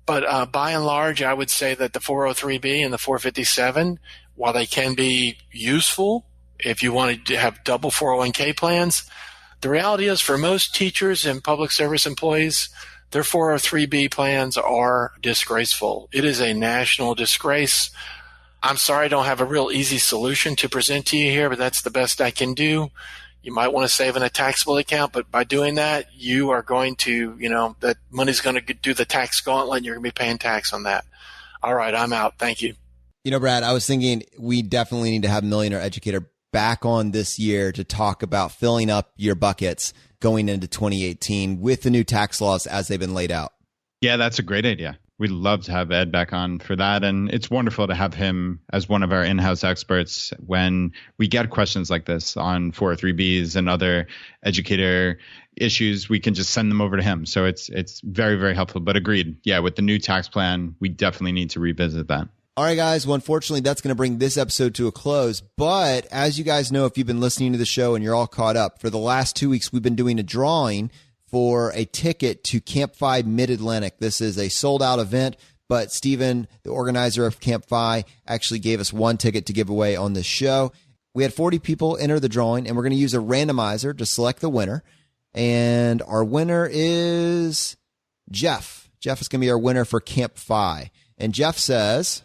But by and large, I would say that the 403B and the 457, while they can be useful if you want to have double 401k plans, the reality is for most teachers and public service employees, their 403B plans are disgraceful. It is a national disgrace. I'm sorry I don't have a real easy solution to present to you here, but that's the best I can do. You might want to save in a taxable account, but by doing that, you are going to, that money's going to do the tax gauntlet, and you're going to be paying tax on that. All right, I'm out. Thank you. Brad, I was thinking we definitely need to have Millionaire Educator back on this year to talk about filling up your buckets going into 2018 with the new tax laws as they've been laid out. Yeah, that's a great idea. We'd love to have Ed back on for that. And it's wonderful to have him as one of our in-house experts when we get questions like this on 403Bs and other educator issues. We can just send them over to him. So it's very, very helpful. But agreed. Yeah, with the new tax plan, we definitely need to revisit that. All right, guys. Well, unfortunately, that's going to bring this episode to a close. But as you guys know, if you've been listening to the show and you're all caught up, for the last 2 weeks, we've been doing a drawing for a ticket to Camp FI Mid-Atlantic. This is a sold-out event, but Stephen, the organizer of Camp FI, actually gave us one ticket to give away on this show. We had 40 people enter the drawing, and we're going to use a randomizer to select the winner. And our winner is Jeff. Jeff is going to be our winner for Camp FI. And Jeff says,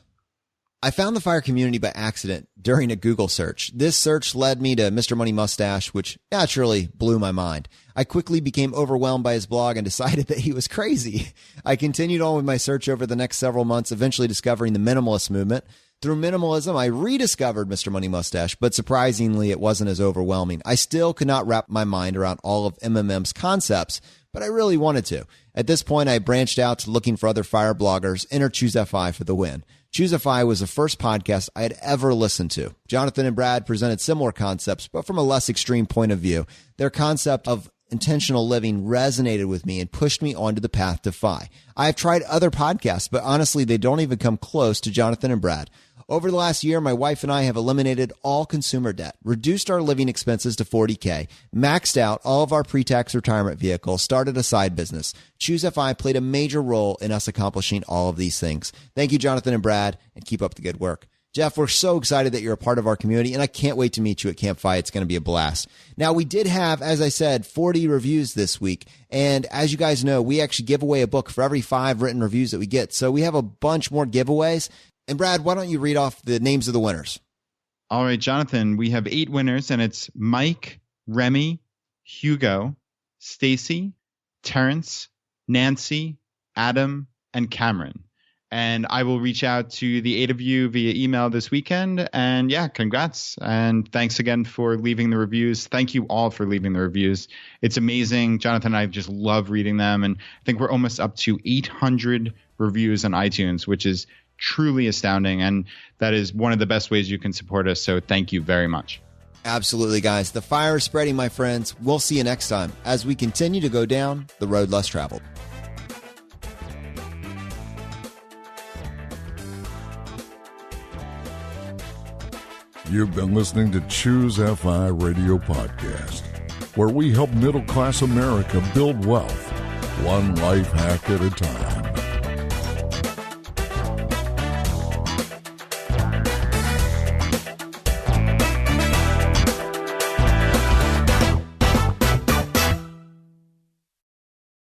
I found the fire community by accident during a Google search. This search led me to Mr. Money Mustache, which naturally blew my mind. I quickly became overwhelmed by his blog and decided that he was crazy. I continued on with my search over the next several months, eventually discovering the minimalist movement. Through minimalism, I rediscovered Mr. Money Mustache, but surprisingly, it wasn't as overwhelming. I still could not wrap my mind around all of MMM's concepts, but I really wanted to. At this point, I branched out to looking for other fire bloggers. Enter Choose FI for the win. Choose FI was the first podcast I had ever listened to. Jonathan and Brad presented similar concepts, but from a less extreme point of view. Their concept of intentional living resonated with me and pushed me onto the path to FI. I have tried other podcasts, but honestly, they don't even come close to Jonathan and Brad. Over the last year, my wife and I have eliminated all consumer debt, reduced our living expenses to $40K, maxed out all of our pre-tax retirement vehicles, started a side business. Choose FI played a major role in us accomplishing all of these things. Thank you, Jonathan and Brad, and keep up the good work. Jeff, we're so excited that you're a part of our community, and I can't wait to meet you at Camp FI. It's going to be a blast. Now, we did have, as I said, 40 reviews this week, and as you guys know, we actually give away a book for every 5 written reviews that we get, so we have a bunch more giveaways. And Brad, why don't you read off the names of the winners? All right, Jonathan, we have 8 winners, and it's Mike, Remy, Hugo, Stacy, Terrence, Nancy, Adam, and Cameron. And I will reach out to the 8 of you via email this weekend. And yeah, congrats. And thanks again for leaving the reviews. Thank you all for leaving the reviews. It's amazing. Jonathan and I just love reading them. And I think we're almost up to 800 reviews on iTunes, which is truly astounding. And that is one of the best ways you can support us. So thank you very much. Absolutely, guys. The fire is spreading, my friends. We'll see you next time as we continue to go down the road less traveled. You've been listening to Choose FI Radio Podcast, where we help middle-class America build wealth, one life hack at a time.